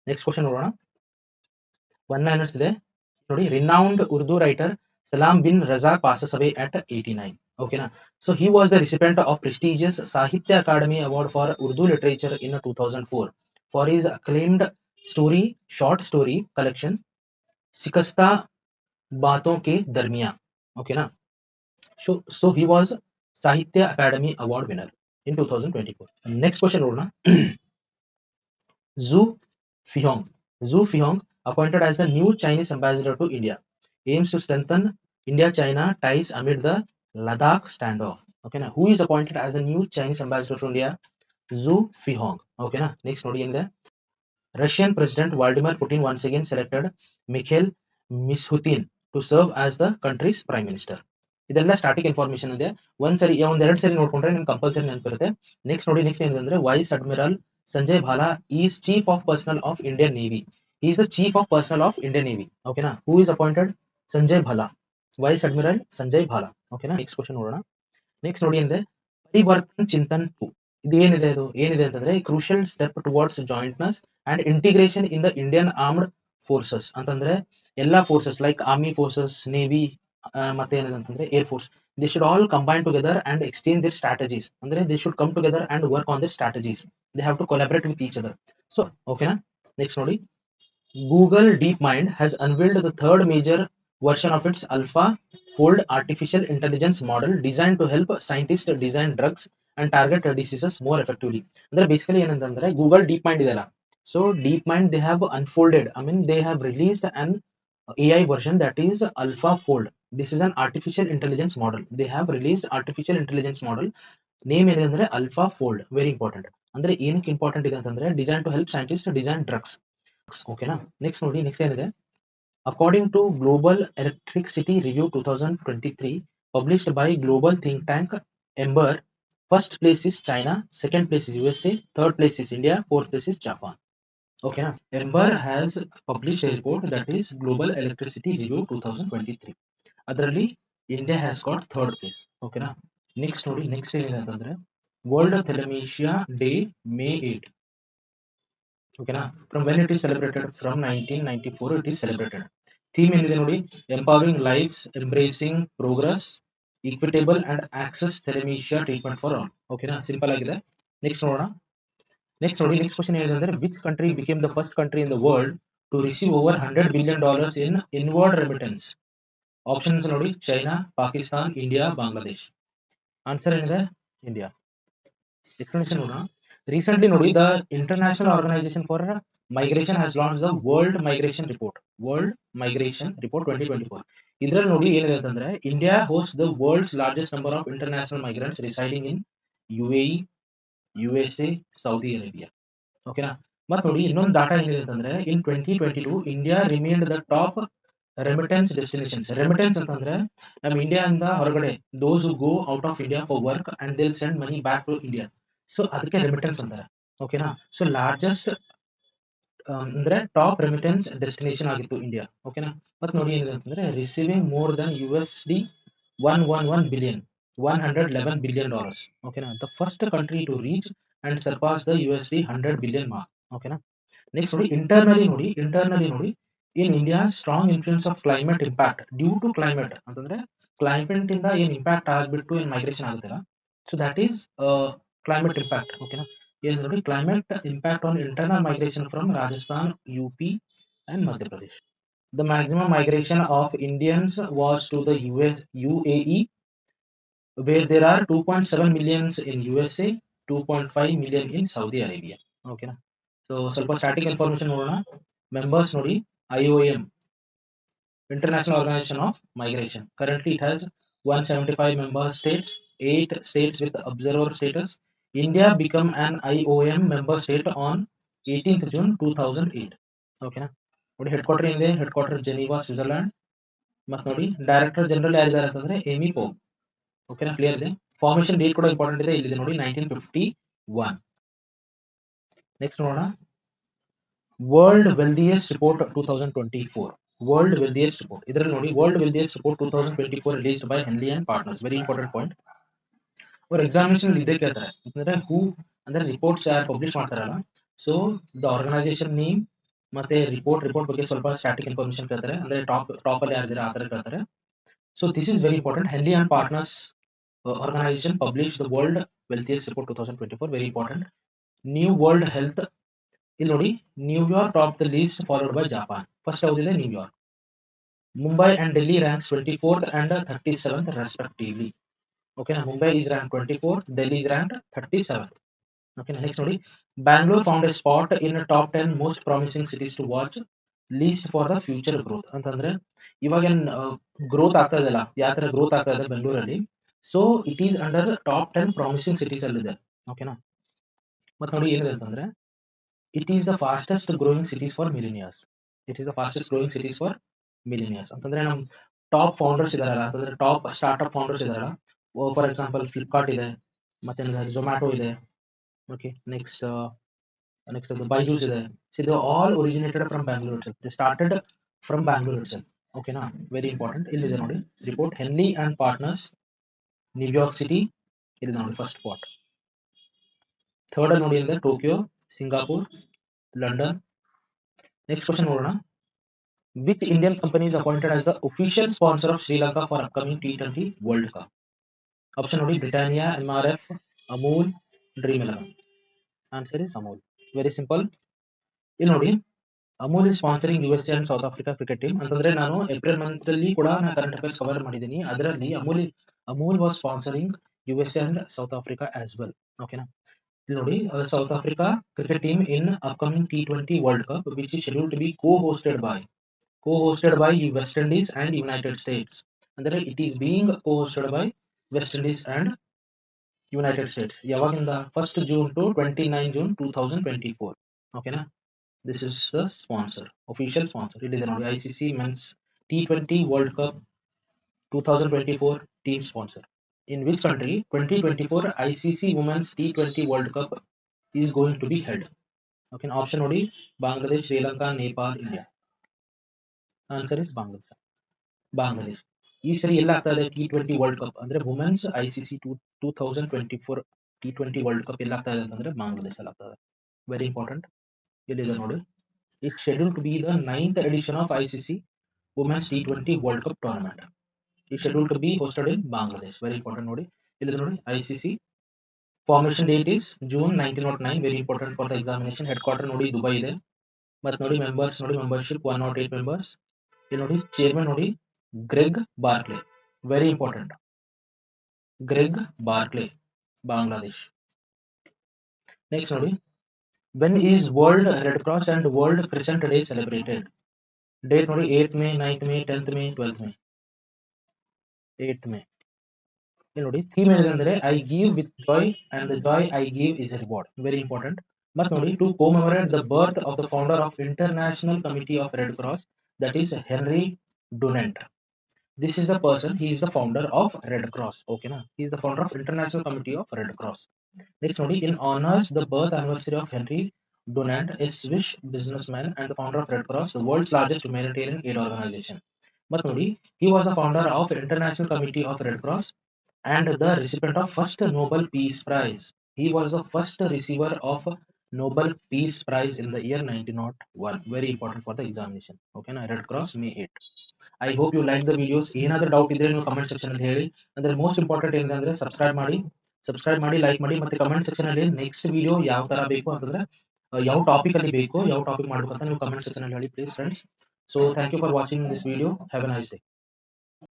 Next question ನೋಡೋಣ. One liners ಇದೆ ನೋಡಿ. Renowned Urdu writer Salam bin Razak passes away at 89. ಓಕೆನಾ. So he was the recipient of prestigious Sahitya Academy Award for Urdu Literature in 2004 for his acclaimed short story collection सिकस्ता बातों के दरमिया. ओकेना. So he was Sahitya Academy Award winner in 2024. Next question ನೋಡೋಣ. Zhu Fihong, appointed as the new Chinese ambassador to India, aims to strengthen India-China ties amid the Ladakh standoff. Okay na. Who is appointed as the new Chinese ambassador to India? Zhu Fihong. Okay na. Next ನೋಡಿ ಏನಿದೆ. Russian President Vladimir Putin once again selected Mikhail Mishustin to serve as the country's prime minister. ಇದೆಲ್ಲ static information ಇದೆ. ಒಂದೆರಡು ಸರಿ ನೋಡ್ಕೊಂಡ್ರೆ ನಿಮ್ಗೆ compulsory ನೆನಪಿರುತ್ತೆ. Next ನೋಡಿ. Next ಏನಂದ್ರೆ wise admiral Sanjay Bhala is Chief of Personnel of Indian Navy. He is the Chief of Personnel of Indian Navy. Okay na. Who is appointed? Sanjay Bhala. Vice Admiral Sanjay Bhala. Okay na. Next question ನೋಡೋಣ. Next ನೋಡಿ ಅಂದ್ರೆ ಪರಿವರ್ತನ್ ಚಿಂತನ್ 2. ಇದು ಏನಿದೆ ಅಂತಂದ್ರೆ crucial step towards jointness and integration in the Indian armed forces ಅಂತಂದ್ರೆ ಎಲ್ಲಾ forces like army forces, navy ಮತ್ತೆ ಏನಿದೆ ಅಂತಂದ್ರೆ air force, they should all combine together and exchange their strategies. Andre they should come together and work on their strategies. They have to collaborate with each other. So okay na. Next nodi. Google DeepMind has unveiled the third major version of its AlphaFold artificial intelligence model designed to help scientists design drugs and target diseases more effectively. Andre basically ಏನಂತಂದ್ರೆ Google DeepMind ಇದೆಲ್ಲ. So DeepMind they have unfolded, they have released an AI version that is AlphaFold. This is an artificial intelligence model. They have released artificial intelligence model. Name ಏನಿದೆ ಅಂದ್ರೆ AlphaFold. Very important. ಅಂದ್ರೆ ಏನಕ್ಕೆ important ಇದೆ ಅಂತಂದ್ರೆ design to help scientist design drugs. ಓಕೆನಾ. Next ನೋಡಿ. Next ಏನಿದೆ. According to global electricity review 2023 published by global think tank Ember, first place is China, second place is USA, third place is India, fourth place is Japan. Okay na. Ember has published a report that is Global Electricity Review 2023. ಅದರಲ್ಲಿ India has got third place. ಓಕೆನಾ. Next ನೋಡಿ. Next ಏನಿದೆ ಅಂತಂದ್ರೆ world thalassemia day May 8. ಓಕೆನಾ. From when it is celebrated? From 1994 it is celebrated. Theme ಏನಿದೆ ನೋಡಿ. Empowering lives, embracing progress, equitable and access thalassemia treatment for all. ಓಕೆನಾ. Simple ಆಗಿದೆ. Next ನೋಡೋಣ. ನೆಕ್ಸ್ಟ್ ನೋಡಿ. ನೆಕ್ಸ್ಟ್ ಕ್ವಶನ್ ಏನಿದೆ ಅಂದ್ರೆ which country became the first country in the world to receive over $100 billion in inward remittance? Options ನೋಡಿ. China, Pakistan, India, Bangladesh. Answer ಏನಿದೆ? India. Explanation ನೋಡೋಣ. Recently ನೋಡಿ the international organisation for migration has launch the world migration report 2024. ಇದರಲ್ಲಿ ನೋಡಿ ಏನಿದೆ ಅಂತಂದ್ರೆ India host the world's largest number of international migrants residing in UAE, USA, Saudi Arabia. ಓಕೆನಾ. ಮತ್ತೆ ನೋಡಿ ಇನ್ನೊಂದು ಡಾಟಾ ಏನಿದೆ ಅಂತಂದ್ರೆ in 2022 India remained the top remittance destinations. Remittance ಅಂತಂದ್ರೆ ನಮ್ಮ ಇಂಡಿಯಾದಿಂದ ಹೊರಗಡೆ those who go out of India for work and they send money back to India. So ಅದಕ್ಕೆ ರೆಮಿಟೆನ್ಸ್ ಅಂತಾರೆ. ಓಕೆನಾ. ಸೊ ಲಾರ್ಜೆಸ್ಟ್ ಅಂದ್ರೆ ಟಾಪ್ ರೆಮಿಟೆನ್ಸ್ ಡೆಸ್ಟಿನೇಷನ್ ಆಗಿತ್ತು ಇಂಡಿಯಾ. ಓಕೆನಾ. ಮತ್ತೆ ನೋಡಿ ಏನಿದೆ ಅಂತಂದ್ರೆ receiving more than $111 billion, $111 billion. ಓಕೆನಾ. The first country to reach and surpass the $100 billion mark. ಓಕೆನಾ. ನೆಕ್ಸ್ಟ್ ನೋಡಿ ಇಂಟರ್ನಲಿ ನೋಡಿ in India strong influence of climate impact due to climate ಅಂತಂದ್ರೆ ಕ್ಲೈಮೇಟ್ ಇಂದ ಏನ್ ಇಂಪ್ಯಾಕ್ಟ್ ಆಗ್ಬಿಟ್ಟು ಏನ್ ಮೈಗ್ರೇಷನ್ ಆಗುತ್ತಲ್ಲ. So that is climate impact. ಓಕೆನಾ. ಏನ್ ನೋಡಿ climate impact on internal migration from Rajasthan, UP and Madhya Pradesh. The maximum migration of Indians was to the UAE where there are 2.7 million in USA, 2.5 million in Saudi Arabia. ಓಕೆನಾ. So ಸ್ವಲ್ಪ static information ನೋಡೋಣ. Members ನೋಡಿ. IOM, International Organization of Migration. Currently it has 175 member states, 8 states with observer status. India became an IOM member state on 18th June 2008. ಓಕೆನಾ. ನೋಡಿ head quarter ಇದೆ. Head quarter Geneva, Switzerland. ಮತ್ತೆ ನೋಡಿ director general ಯಾರಿದ್ದಾರೆ ಅಂತಂದ್ರೆ Amy Pope. ಓಕೆನಾ. Clear ಇದೆ. Formation date ಕೂಡ ಇಂಪಾರ್ಟೆಂಟ್ ಇದೆ. ಇಲ್ಲಿದೆ ನೋಡಿ 1951. ನೆಕ್ಸ್ಟ್ ನೋಡೋಣ. World wealthiest report 2024. World wealthiest report. ಇದರಲ್ಲಿ ನೋಡಿ world wealthiest report 2024 released by Henley and partners. Very important point. ಅವ್ರ ಎಕ್ಸಾಮಿನೇಷನ್ ಇದೇ ಕೇಳ್ತಾರೆ. ಅಂದ್ರೆ ಹೂ ಅಂದ್ರೆ ರಿಪೋರ್ಟ್ಸ್ ಯಾರು ಪಬ್ಲಿಷ್ ಮಾಡ್ತಾರಲ್ಲ. ಸೊ ದ ಆರ್ಗನೈಸೇಷನ್ ನೇಮ್, ಮತ್ತೆ ರಿಪೋರ್ಟ್ ಬಗ್ಗೆ ಸ್ವಲ್ಪ ಸ್ಟಾಟಿಕ್ ಇನ್ಫಾರ್ಮೇಶನ್ ಕೇಳ್ತಾರೆ, ಅಂದ್ರೆ ಟಾಪ್ ಅಲ್ಲಿ ಯಾರಿದ್ದಾರೆ ಆ ತರ ಕೇಳ್ತಾರೆ. So this is very important. Henry and partners organization publish the world wealthiest report 2024, very important. New world health, ಇಲ್ಲಿ ನೋಡಿ New York top the list followed by Japan. First ಯಾವ್ದಿದೆ? New York. Mumbai and Delhi ranks 24th and 37th respectively. ಓಕೆನಾ, Mumbai is ranked 24th, Delhi is ranked 37th. ಓಕೆನಾ, next ನೋಡಿ Bangalore found a spot in top 10 most promising cities to watch list for the future growth. ಅಂತಂದ್ರೆ ಇವಾಗ growth ಆಗ್ತಾ ಇದೆಯಲ್ಲ, ಯಾವ ತರ growth ಆಗ್ತಾ ಇದೆ ಬೆಂಗಳೂರಲ್ಲಿ, so it is under top 10 promising cities ಅಲ್ಲಿ ಇದೆ. ಓಕೆನಾ, ಮತ್ತೆ ನೋಡಿ ಏನಿದೆ ಅಂತಂದ್ರೆ it is the fastest growing cities for millionaires. It is the fastest growing cities for millionaires. ಅಂತಂದ್ರೆ ನಮ್ ಟಾಪ್ ಫೌಂಡರ್ಸ್ ಇದಾರಲ್ಲ, ಅಂತಂದ್ರೆ ಟಾಪ್ ಸ್ಟಾರ್ಟ್ಅಪ್ ಫೌಂಡರ್ಸ್ ಇದಾರಲ್ಲ, ಫಾರ್ ಎಕ್ಸಾಂಪಲ್ ಫ್ಲಿಪ್ಕಾರ್ಟ್ ಇದೆ, ಮತ್ತೆ ಝೊಮ್ಯಾಟೊ ಇದೆ. ಓಕೆ, ನೆಕ್ಸ್ಟ್ ಬೈಜೂಸ್ ಇದೆ. So they all originated from Bangalore itself. They started from Bangalore itself. ಓಕೆನಾ, ವೆರಿ ಇಂಪಾರ್ಟೆಂಟ್. ಇಲ್ಲಿದೆ ನೋಡಿ report, henry and partners New York city, ಇಲ್ಲಿ ನೋಡಿ ಫಸ್ಟ್ ಸ್ಪಾಟ್. ಥರ್ಡ್ ಅಲ್ಲಿ ನೋಡಿ ಅಂದ್ರೆ Tokyo, Singapore, London. Next question ನೋಡೋಣ. Which Indian company is appointed as the official sponsor of Sri Lanka for upcoming T20 world cup? Option ನೋಡಿ Britannia, MRF, Amul, dream 11. Answer is Amul. Very simple. ಇಲ್ಲಿ ನೋಡಿ Amul is sponsoring USA and South Africa cricket team. ಅಂತಂದ್ರೆ ನಾನು April month ಅಲ್ಲಿ ಕೂಡ ನಾನು current affairs cover ಮಾಡಿದ್ದೀನಿ, ಅದರಲ್ಲಿ Amul was sponsoring USA and South Africa as well. ಓಕೆನಾ, ಇಲ್ಲಿ ನೋಡಿ South Africa cricket team in upcoming T20 world cup which is scheduled to be co-hosted by West Indies and United States. ಅಂದ್ರೆ it is being co-hosted by West Indies and United States. ಯಾವಾಗಿಂದ? 1st June to 29 June 2024. ಓಕೆನಾ, this is the sponsor, official sponsor. ಇಲ್ಲಿದೆ ನೋಡಿ ICC men's T20 world cup 2024 team sponsor. In which country 2024 ICC women's T20 world cup is going to be held? ಓಕೆನಾ, option ನೋಡಿ Bangladesh, Sri Lanka, Nepal, India. Answer is Bangladesh. ಈ ಸರಿ ಎಲ್ಲ ಆಗ್ತಾ ಇದೆ T20 ವರ್ಲ್ಡ್ ಕಪ್, ಅಂದ್ರೆ women's ICC 2024 T20 world cup ಎಲ್ಲ ಆಗ್ತಾ ಇದೆ ಅಂತಂದ್ರೆ ಬಾಂಗ್ಲಾದೇಶ ಅಲ್ಲಿ ಆಗ್ತಾ ಇದೆ. Very important. ಇಲ್ಲಿದೆ ನೋಡಿ, it schedule to be the 9th edition of ICC women's T20 world cup tournament. It schedule to be hosted in Bangladesh. Very important. ನೋಡಿ ಇಲ್ಲಿದೆ ನೋಡಿ ICC formation date is June 1909. Very important for the examination. Headquarter ನೋಡಿ Dubai ಇದೆ. ಮತ್ತೆ ನೋಡಿ members ನೋಡಿ, membership 108 members. ಇಲ್ಲಿ ನೋಡಿ ಚೇರ್ಮನ್ ನೋಡಿ Greg Barclay. Very important, Greg Barclay, Bangladesh. Next ನೋಡಿ, when is world red cross and world crescent day celebrated? Date ನೋಡಿ 8th May, 9th May, 10th May, 12th May. 8th May. ಇಲ್ಲಿ ನೋಡಿ theme ಏನಂದ್ರೆ I give with Joy and the Joy I give is A reward. Very important. ಮತ್ತೆ ನೋಡಿ to commemorate the birth of the founder of International Committee of Red Cross, that is Henry Dunant. This is the person, he is the founder of Red Cross. Okay na, he is the founder of International Committee of Red Cross. Next ನೋಡಿ, in honors the birth anniversary of Henry Dunant, a Swiss businessman and the founder of Red Cross, the world's largest humanitarian aid organization. ಮತ್ತೆ ನೋಡಿ, he was the founder of International Committee of Red Cross and the recipient of first Nobel Peace Prize. He was the first receiver of Nobel Peace Prize in the year 1901. Very important for the examination. Okay na, Red Cross May 8. I hope you like the videos. ಏನಾದರೂ doubt ಇದ್ರೆ ನೀವು comment section ಅಲ್ಲಿ ಹೇಳಿ. ಅಂದ್ರೆ most important ಏನಂದ್ರೆ subscribe ಮಾಡಿ, like ಮಾಡಿ, ಮತ್ತೆ ಕಮೆಂಟ್ ಸೆಕ್ಷನ್ ಅಲ್ಲಿ ನೆಕ್ಸ್ಟ್ ವಿಡಿಯೋ ಯಾವ ತರ ಬೇಕು ಅಂತಂದ್ರೆ ಯಾವ ಟಾಪಿಕ್ ಅಲ್ಲಿ ಬೇಕು, ಯಾವ ಟಾಪಿಕ್ ಮಾಡ್ಬೇಕಂತ ನೀವು ಕಮೆಂಟ್ ಸೆಕ್ಷನ್ ಅಲ್ಲಿ ಹೇಳಿ please friends. So thank you for watching this video. Have a nice day.